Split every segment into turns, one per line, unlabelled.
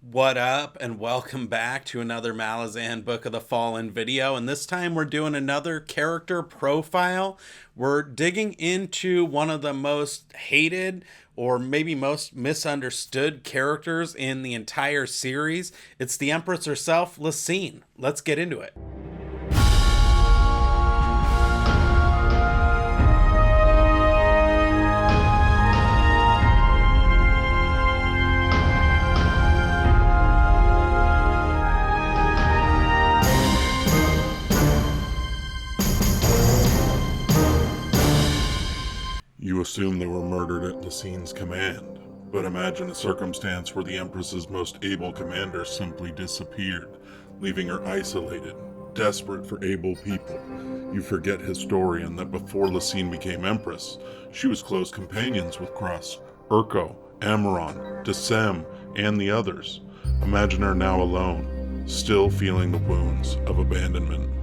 What up, and welcome back to another Malazan Book of the Fallen video. And this time we're doing another character profile. We're digging into one of the most hated or maybe most misunderstood characters in the entire series. It's the Empress herself, Laseen. Let's get into it.
You assume they were murdered at Laseen's command, but imagine a circumstance where the Empress's most able commander simply disappeared, leaving her isolated, desperate for able people. You forget, historian, that before Laseen became Empress, she was close companions with Cross, Urko, Amaron, Desem, and the others. Imagine her now alone, still feeling the wounds of abandonment.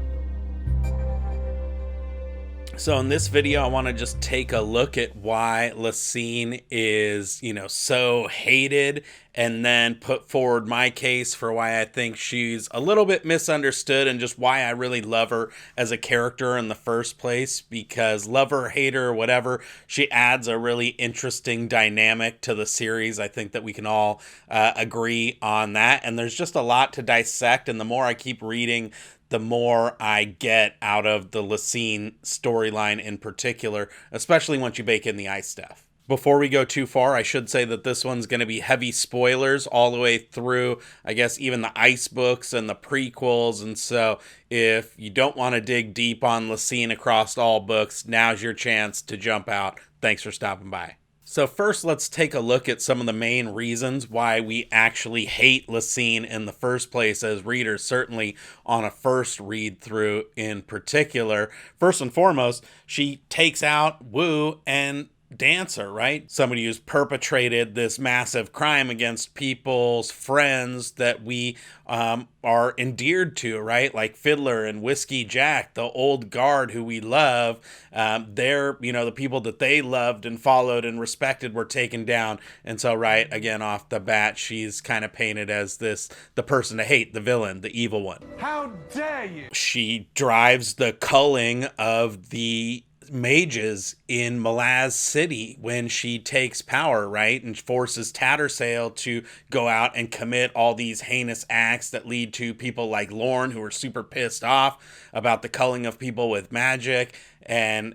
So in this video, I want to just take a look at why Laseen is, so hated, and then put forward my case for why I think she's a little bit misunderstood and just why I really love her as a character in the first place. Because love her, hate her, whatever, she adds a really interesting dynamic to the series. I think that we can all agree on that. And there's just a lot to dissect. And the more I keep reading, the more I get out of the Laseen storyline in particular, especially once you bake in the ice stuff. Before we go too far, I should say that this one's going to be heavy spoilers all the way through, I guess, even the ice books and the prequels. And so if you don't want to dig deep on Laseen across all books, now's your chance to jump out. Thanks for stopping by. So first, let's take a look at some of the main reasons why we actually hate Laseen in the first place as readers, certainly on a first read through in particular. First and foremost, she takes out Wu and Dancer, right? Somebody who's perpetrated this massive crime against people's friends that we are endeared to, right? Like Fiddler and Whiskey Jack, the old guard who we love. They're, the people that they loved and followed and respected were taken down. And so, right, again, off the bat, she's kind of painted as the person to hate, the villain, the evil one.
How dare you!
She drives the culling of the mages in Malaz City when she takes power, right? And forces Tattersail to go out and commit all these heinous acts that lead to people like Lorne, who are super pissed off about the culling of people with magic and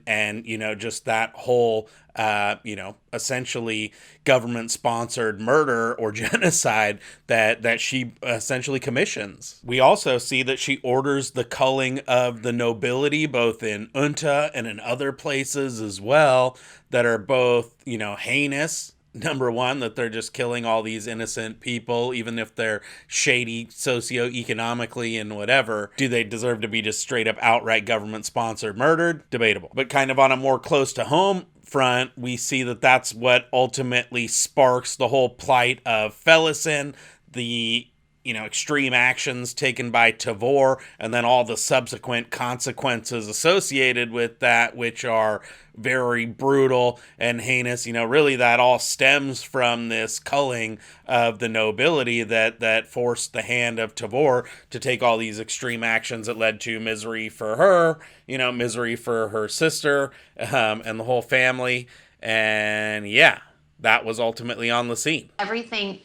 just that whole essentially government sponsored murder or genocide that she essentially commissions. We also see that she orders the culling of the nobility both in Unta and in other places as well that are both, heinous. Number one, that they're just killing all these innocent people, even if they're shady socioeconomically and whatever. Do they deserve to be just straight up outright government sponsored murdered? Debatable. But kind of on a more close to home front, we see that that's what ultimately sparks the whole plight of Felison, the extreme actions taken by Tavor, and then all the subsequent consequences associated with that, which are very brutal and heinous. Really that all stems from this culling of the nobility that forced the hand of Tavor to take all these extreme actions that led to misery for her, misery for her sister, and the whole family. And yeah, that was ultimately on Laseen.
Everything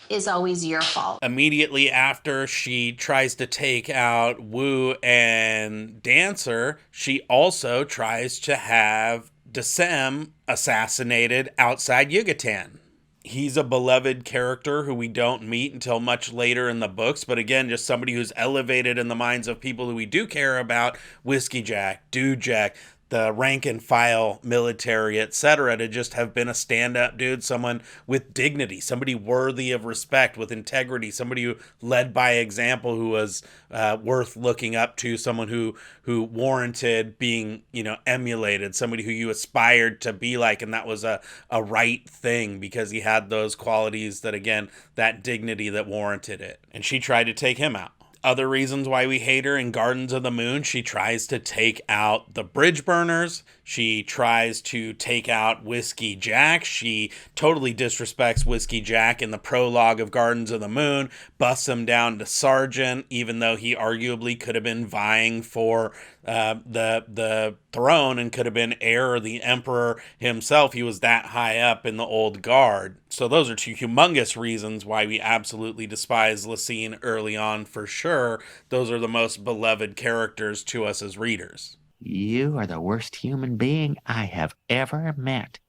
is always your fault.
Immediately after she tries to take out Wu and Dancer, she also tries to have Desem assassinated outside Yucatan. He's a beloved character who we don't meet until much later in the books, but again, just somebody who's elevated in the minds of people who we do care about, Whiskey Jack, Dude Jack, the rank and file military, etc., to just have been a stand-up dude, someone with dignity, somebody worthy of respect, with integrity, somebody who led by example, who was worth looking up to, someone who warranted being, emulated, somebody who you aspired to be like, and that was a right thing because he had those qualities that, again, that dignity that warranted it. And she tried to take him out. Other reasons why we hate her in Gardens of the Moon: she tries to take out the bridge burners. She tries to take out Whiskey Jack. She totally disrespects Whiskey Jack in the prologue of Gardens of the Moon, busts him down to sergeant, even though he arguably could have been vying for the throne and could have been heir of the emperor himself. He was that high up in the old guard. So those are two humongous reasons why we absolutely despise Laseen early on, for sure. Those are the most beloved characters to us as readers.
You are the worst human being I have ever met.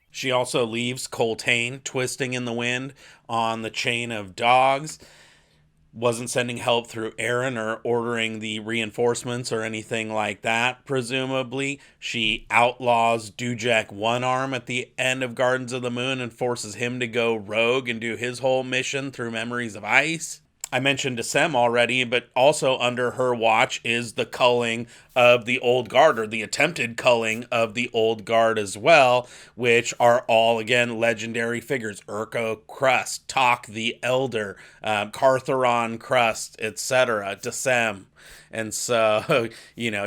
She also leaves Coltane twisting in the wind on the chain of dogs. Wasn't sending help through Aaron or ordering the reinforcements or anything like that, presumably. She outlaws Dujek One Arm at the end of Gardens of the Moon and forces him to go rogue and do his whole mission through Memories of Ice. I mentioned Desem already, but also under her watch is the culling of the Old Guard, or the attempted culling of the Old Guard as well, which are all, again, legendary figures. Urko Crust, Tok the Elder, Cartheron Crust, etc., Desem. And so,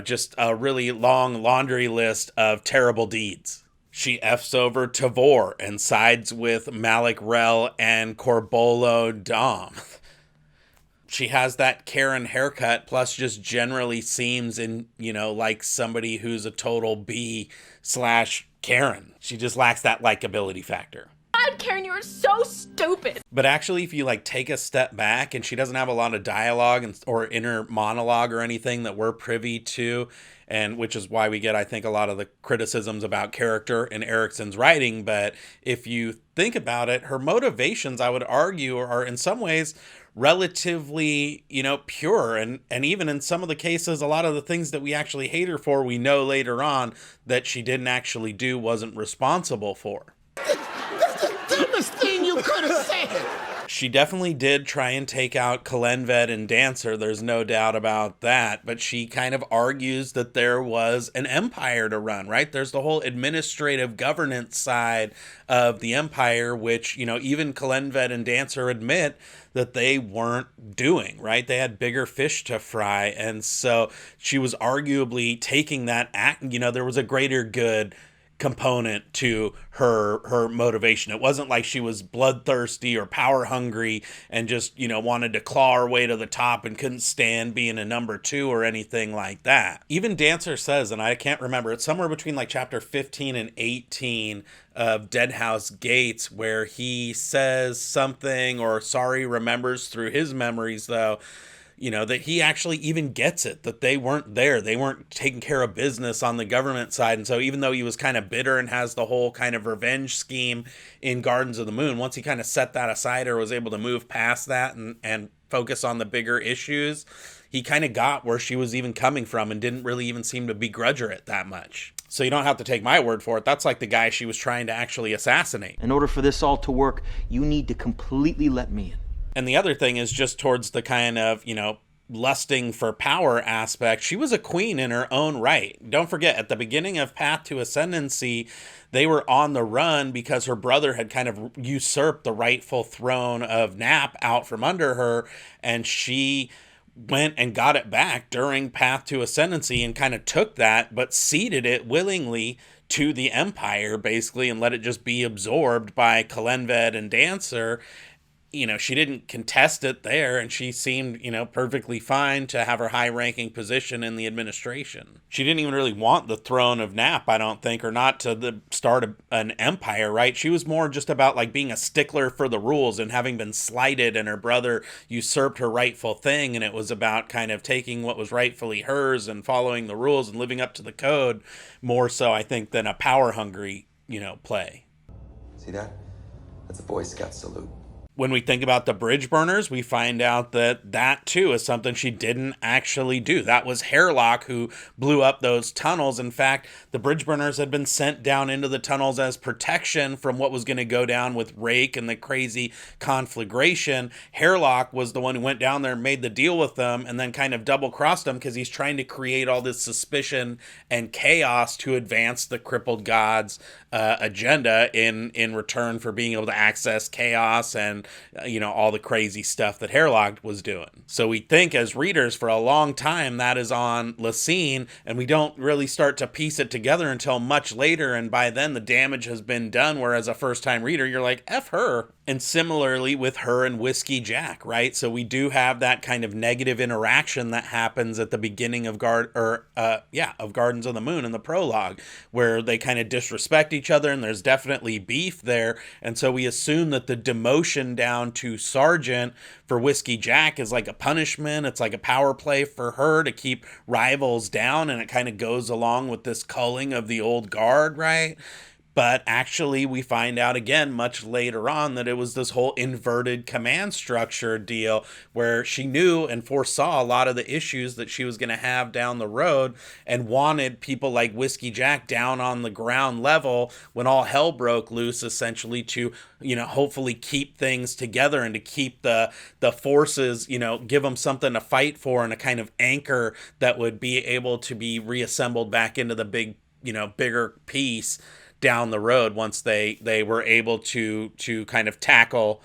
just a really long laundry list of terrible deeds. She F's over Tavor and sides with Malik Rel and Corbolo Dom. She has that Karen haircut, plus just generally seems like somebody who's a total B/Karen. She just lacks that likability factor.
God, Karen, you are so stupid.
But actually, if you take a step back, and she doesn't have a lot of dialogue or inner monologue or anything that we're privy to, and which is why we get, I think, a lot of the criticisms about character in Erickson's writing. But if you think about it, her motivations, I would argue, are in some ways relatively, pure. And even in some of the cases, a lot of the things that we actually hate her for, we know later on that she didn't actually do, wasn't responsible for.
That's the dumbest thing you could have said.
She definitely did try and take out Kalenved and Dancer, there's no doubt about that, but she kind of argues that there was an empire to run, right? There's the whole administrative governance side of the empire, which, even Kalenved and Dancer admit that they weren't doing, right? They had bigger fish to fry, and so she was arguably taking that act, there was a greater good component to her motivation. It wasn't like she was bloodthirsty or power hungry and just, wanted to claw her way to the top and couldn't stand being a number 2 or anything like that. Even Dancer says, and I can't remember, it's somewhere between chapter 15 and 18 of Deadhouse Gates, where he says something, or Sorry remembers through his memories though, that he actually even gets it, that they weren't there. They weren't taking care of business on the government side. And so even though he was kind of bitter and has the whole kind of revenge scheme in Gardens of the Moon, once he kind of set that aside or was able to move past that and focus on the bigger issues, he kind of got where she was even coming from and didn't really even seem to begrudge her it that much. So you don't have to take my word for it. That's like the guy she was trying to actually assassinate.
In order for this all to work, you need to completely let me in.
And the other thing is just towards the kind of, lusting for power aspect. She was a queen in her own right. Don't forget, at the beginning of Path to Ascendancy, they were on the run because her brother had kind of usurped the rightful throne of Nap out from under her, and she went and got it back during Path to Ascendancy and kind of took that, but ceded it willingly to the Empire, basically, and let it just be absorbed by Kalenved and Dancer. She didn't contest it there, and she seemed, perfectly fine to have her high-ranking position in the administration. She didn't even really want the throne of Nap, I don't think, or not to start an empire, right? She was more just about, being a stickler for the rules and having been slighted, and her brother usurped her rightful thing, and it was about kind of taking what was rightfully hers and following the rules and living up to the code, more so, I think, than a power-hungry, play.
See that? That's a Boy Scout salute.
When we think about the bridge burners, we find out that too is something she didn't actually do. That was Hairlock who blew up those tunnels. In fact, the bridge burners had been sent down into the tunnels as protection from what was going to go down with Rake and the crazy conflagration. Hairlock was the one who went down there and made the deal with them, and then kind of double-crossed them because he's trying to create all this suspicion and chaos to advance the crippled gods agenda in return for being able to access chaos and and, all the crazy stuff that Hairlock was doing. So we think as readers for a long time that is on Laseen, and we don't really start to piece it together until much later, and by then the damage has been done, whereas a first-time reader, you're like, F her. And similarly with her and Whiskey Jack, right? So we do have that kind of negative interaction that happens at the beginning of Gardens of the Moon in the prologue, where they kind of disrespect each other, and there's definitely beef there. And so we assume that the demotion down to Sergeant for Whiskey Jack is like a punishment. It's like a power play for her to keep rivals down, and it kind of goes along with this culling of the old guard, right? But actually, we find out again much later on that it was this whole inverted command structure deal where she knew and foresaw a lot of the issues that she was going to have down the road and wanted people like Whiskey Jack down on the ground level when all hell broke loose, essentially, to, hopefully keep things together and to keep the forces, give them something to fight for and a kind of anchor that would be able to be reassembled back into the bigger piece down the road once they were able to kind of tackle,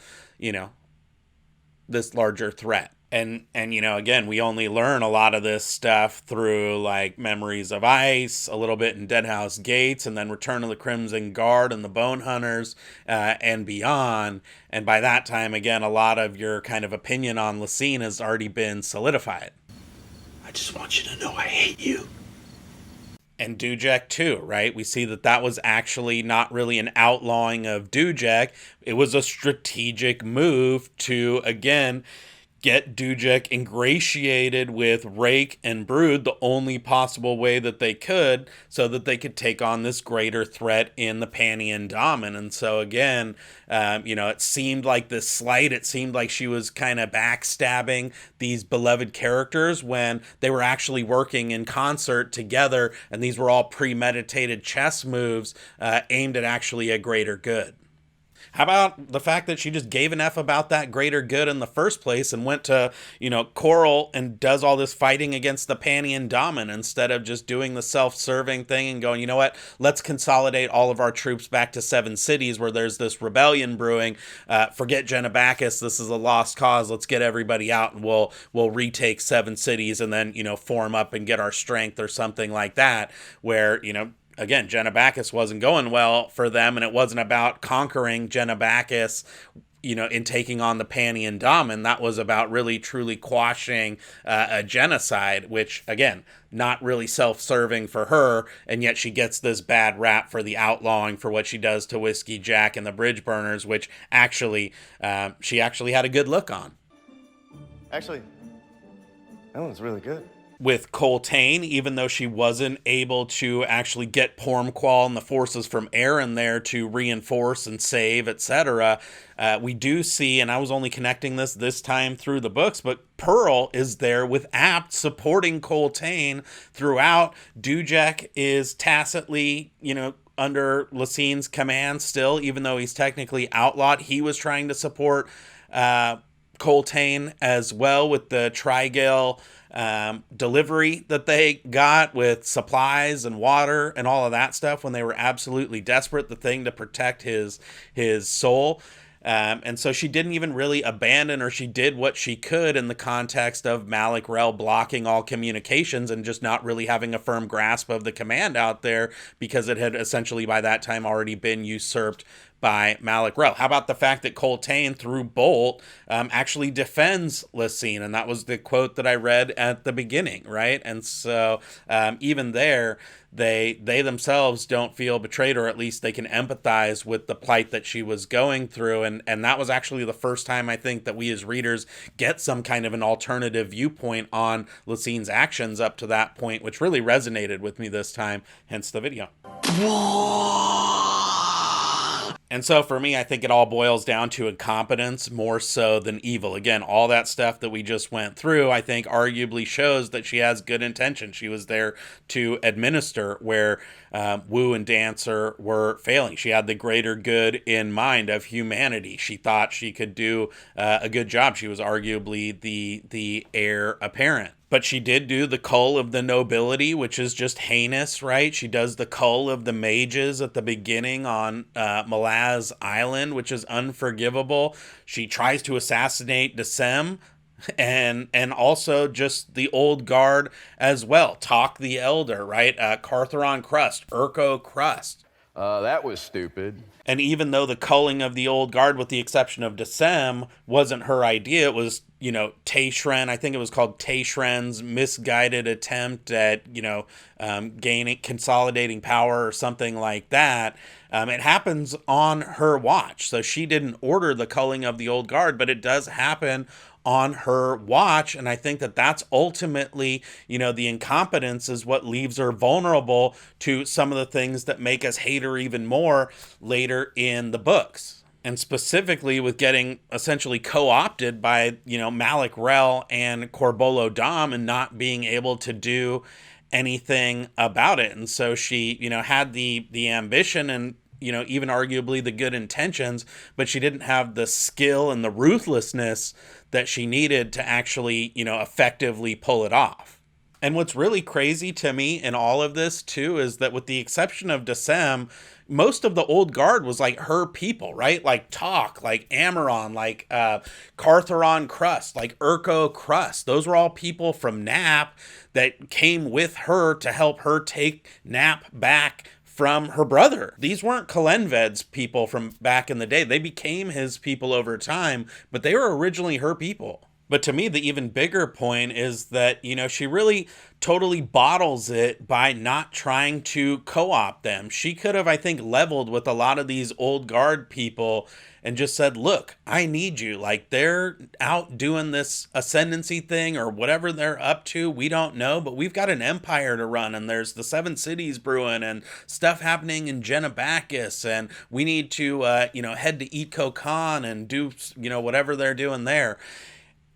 this larger threat. And again, we only learn a lot of this stuff through like Memories of Ice, a little bit in Deadhouse Gates, and then Return of the Crimson Guard and the Bonehunters, and beyond. And by that time, again, a lot of your kind of opinion on Laseen has already been solidified.
I just want you to know I hate you.
And Dujek too, right? We see that was actually not really an outlawing of Dujek. It was a strategic move to, again, get Dujek ingratiated with Rake and Brood the only possible way that they could, so that they could take on this greater threat in the Panian Daemon. And so again, it seemed like this slight, it seemed like she was kind of backstabbing these beloved characters when they were actually working in concert together, and these were all premeditated chess moves aimed at actually a greater good. How about the fact that she just gave an F about that greater good in the first place and went to, Coral and does all this fighting against the Panian Daemon instead of just doing the self-serving thing and going, you know what, let's consolidate all of our troops back to 7 cities where there's this rebellion brewing. Forget Genobacchus, this is a lost cause. Let's get everybody out and we'll retake 7 cities and then, form up and get our strength or something like that, where, again, Genobacchus wasn't going well for them, and it wasn't about conquering Genobacchus, in taking on the Panian Daemon. That was about really truly quashing a genocide, which, again, not really self-serving for her, and yet she gets this bad rap for the outlawing for what she does to Whiskey Jack and the Bridge Burners, which actually, she actually had a good look on.
Actually, that one's really good.
With Coltane, even though she wasn't able to actually get Pormqual and the forces from Aaron there to reinforce and save, etc., we do see, and I was only connecting this time through the books, but Pearl is there with Apt supporting Coltane throughout. Dujek is tacitly, under Laseen's command still, even though he's technically outlawed. He was trying to support Coltane as well with the Trigale delivery that they got with supplies and water and all of that stuff when they were absolutely desperate, the thing to protect his soul. And so she didn't even really abandon, or she did what she could in the context of Malik Rel blocking all communications and just not really having a firm grasp of the command out there because it had essentially by that time already been usurped by Malik Rel. How about the fact that Coltane, through Bolt, actually defends Laseen? And that was the quote that I read at the beginning, right? And so even there, they themselves don't feel betrayed, or at least they can empathize with the plight that she was going through. And that was actually the first time I think that we as readers get some kind of an alternative viewpoint on Laseen's actions up to that point, which really resonated with me this time, hence the video. And so for me, I think it all boils down to incompetence more so than evil. Again, all that stuff that we just went through, I think arguably shows that she has good intention. She was there to administer where Wu and Dancer were failing. She had the greater good in mind of humanity. She thought she could do a good job. She was arguably the heir apparent. But she did do the cull of the nobility, which is just heinous, right? She does the cull of the mages at the beginning on Malaz Island, which is unforgivable. She tries to assassinate Desem, and also just the old guard as well. Talk the Elder, right? Cartheron Crust, Urko Crust.
That was stupid.
And even though the culling of the old guard, with the exception of Desem, wasn't her idea, it was, Taishren, I think it was called Taishren's misguided attempt at, consolidating power or something like that. It happens on her watch. So she didn't order the culling of the old guard, but it does happen on her watch. And I think that that's ultimately, the incompetence is what leaves her vulnerable to some of the things that make us hate her even more later in the books. And specifically with getting essentially co-opted by, Malak Rel and Korbal Dam and not being able to do anything about it. And so she, had the ambition and, even arguably the good intentions, but she didn't have the skill and the ruthlessness that she needed to actually, effectively pull it off. And what's really crazy to me in all of this too is that with the exception of Desem, most of the old guard was like her people, right? Like Talk, like Amaron, like Cartheron Crust, like Urko Crust. Those were all people from Nap that came with her to help her take Nap back from her brother. These weren't Kalenved's people from back in the day. They became his people over time, but they were originally her people. But to me, the even bigger point is that, she really totally bottles it by not trying to co-opt them. She could have, I think, leveled with a lot of these old guard people and just said, look, I need you. Like, they're out doing this Ascendancy thing or whatever they're up to. We don't know, but we've got an empire to run, and there's the Seven Cities brewing and stuff happening in Genobacchus, and we need to, head to Eco Khan and do, whatever they're doing there.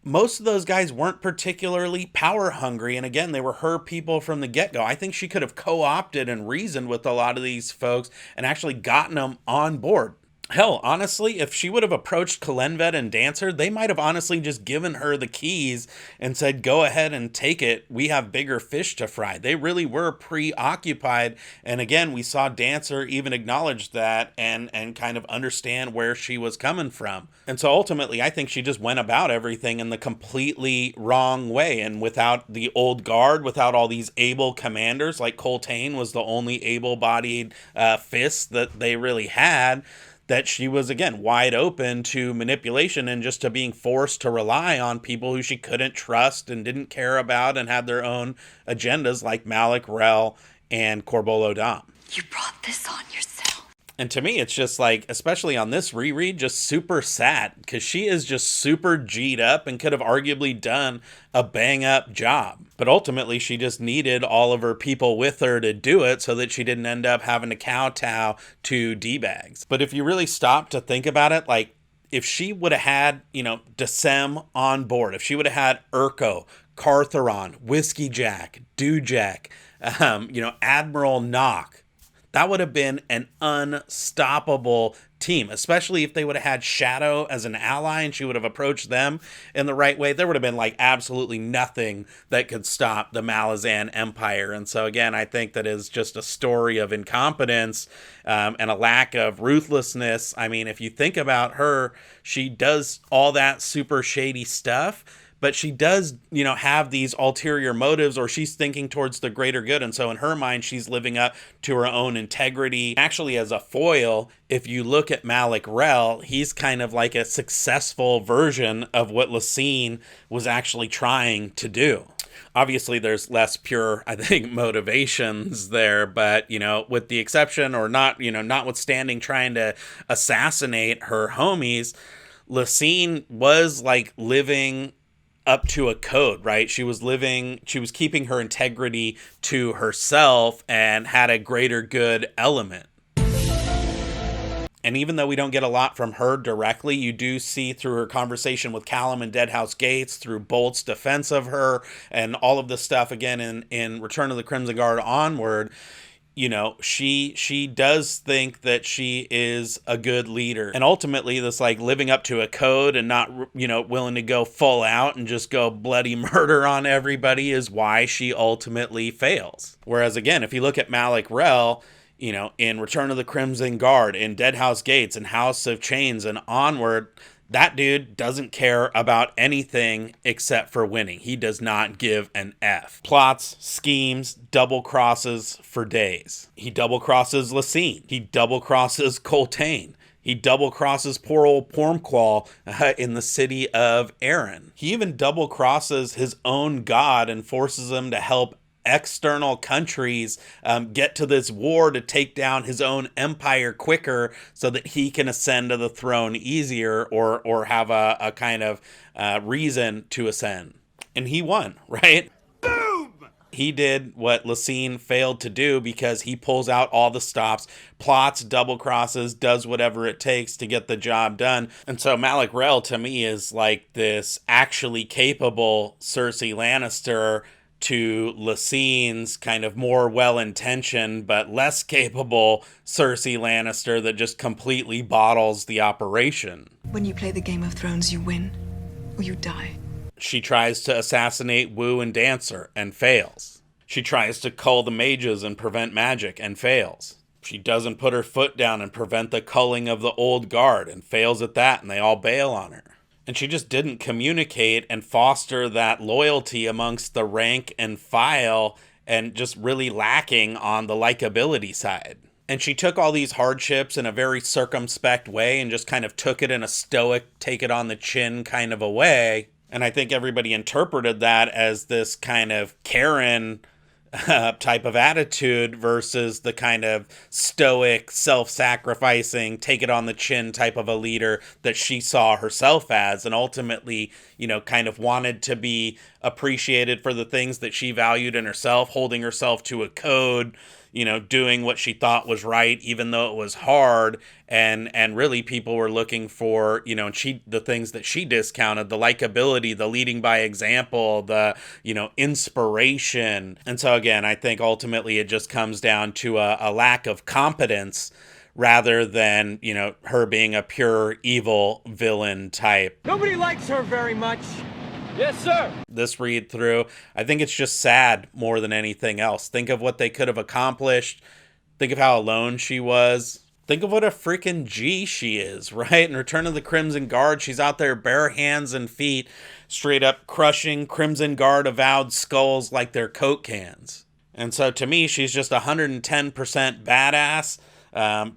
Most of those guys weren't particularly power hungry. And again, they were her people from the get-go. I think she could have co-opted and reasoned with a lot of these folks and actually gotten them on board. Hell, honestly, if she would have approached Kalenved and Dancer, they might have honestly just given her the keys and said, go ahead and take it. We have bigger fish to fry. They really were preoccupied. And again, we saw Dancer even acknowledge that and kind of understand where she was coming from. And so ultimately, I think she just went about everything in the completely wrong way. And without the old guard, without all these able commanders, like Coltane was the only able-bodied fist that they really had, that she was, again, wide open to manipulation and just to being forced to rely on people who she couldn't trust and didn't care about and had their own agendas, like Malak Rel and Korbal Dam.
You brought this on yourself.
And to me, it's just like, especially on this reread, just super sad because she is just super G'd up and could have arguably done a bang up job. But ultimately, she just needed all of her people with her to do it so that she didn't end up having to kowtow to D-bags. But if you really stop to think about it, like if she would have had, Desem on board, if she would have had Urko, Cartheron, Whiskey Jack, Dewjack, Admiral Nock, that would have been an unstoppable team, especially if they would have had Shadow as an ally and she would have approached them in the right way. There would have been like absolutely nothing that could stop the Malazan Empire. And so again, I think that is just a story of incompetence and a lack of ruthlessness. I mean, if you think about her, she does all that super shady stuff, but she does, have these ulterior motives, or she's thinking towards the greater good. And so in her mind, she's living up to her own integrity. Actually, as a foil, if you look at Malak Rel, he's kind of like a successful version of what Laseen was actually trying to do. Obviously, there's less pure, I think, motivations there, but, with the exception or not, notwithstanding trying to assassinate her homies, Laseen was like living up to a code, right? She was keeping her integrity to herself and had a greater good element. And even though we don't get a lot from her directly, you do see through her conversation with Callum and Deadhouse Gates, through Bolt's defense of her, and all of this stuff, again, in Return of the Crimson Guard onward, you know, she does think that she is a good leader. And ultimately, this like living up to a code and not, you know, willing to go full out and just go bloody murder on everybody is why she ultimately fails. Whereas again, if you look at Malak Rel, you know, in Return of the Crimson Guard, in Deadhouse Gates, and House of Chains, and onward, that dude doesn't care about anything except for winning. He does not give an F. Plots, schemes, double crosses for days. He double crosses Laseen. He double crosses Coltane. He double crosses poor old Pormqual in the city of Arryn. He even double crosses his own god and forces him to help external countries get to this war to take down his own empire quicker so that he can ascend to the throne easier, or have a kind of reason to ascend. And he won, right? Boom! He did what Laseen failed to do because he pulls out all the stops, plots, double crosses, does whatever it takes to get the job done. And so Malak Rel to me is like this actually capable Cersei Lannister to Laseen's kind of more well-intentioned but less capable Cersei Lannister that just completely bottles the operation.
When you play the Game of Thrones, you win or you die.
She tries to assassinate Wu and Dancer and fails. She tries to cull the mages and prevent magic and fails. She doesn't put her foot down and prevent the culling of the old guard and fails at that, and they all bail on her. And she just didn't communicate and foster that loyalty amongst the rank and file, and just really lacking on the likability side. And she took all these hardships in a very circumspect way and just kind of took it in a stoic, take it on the chin kind of a way. And I think everybody interpreted that as this kind of Karen type of attitude versus the kind of stoic, self-sacrificing, take it on the chin type of a leader that she saw herself as, and ultimately, you know, kind of wanted to be appreciated for the things that she valued in herself, holding herself to a code, you know, doing what she thought was right, even though it was hard. And really people were looking for, you know, and the things that she discounted, the likability, the leading by example, the, you know, inspiration. And so again, I think ultimately it just comes down to a lack of competence rather than, you know, her being a pure evil villain type.
Nobody likes her very much. Yes, sir.
This read through, I think it's just sad more than anything else. Think of what they could have accomplished. Think of how alone she was. Think of what a freaking G she is, right? In Return of the Crimson Guard, she's out there bare hands and feet, straight up crushing Crimson Guard avowed skulls like they're Coke cans. And so to me, she's just 110% badass.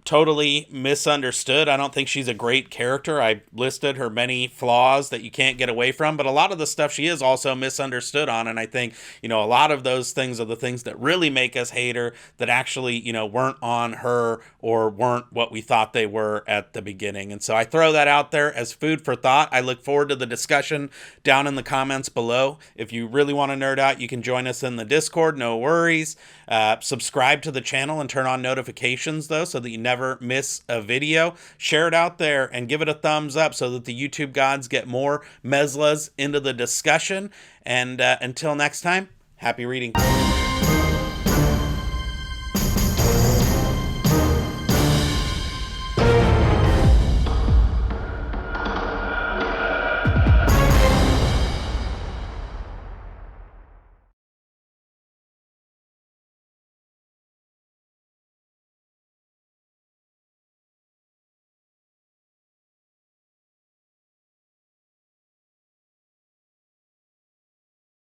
Totally misunderstood. I don't think she's a great character. I listed her many flaws that you can't get away from, but a lot of the stuff she is also misunderstood on. And I think, you know, a lot of those things are the things that really make us hate her, that actually, you know, weren't on her or weren't what we thought they were at the beginning. And so I throw that out there as food for thought. I look forward to the discussion down in the comments below. If you really want to nerd out, you can join us in the Discord. No worries. Subscribe to the channel and turn on notifications though, so that you never miss a video. Share it out there and give it a thumbs up so that the YouTube gods get more Meslas into the discussion. And until next time, happy reading.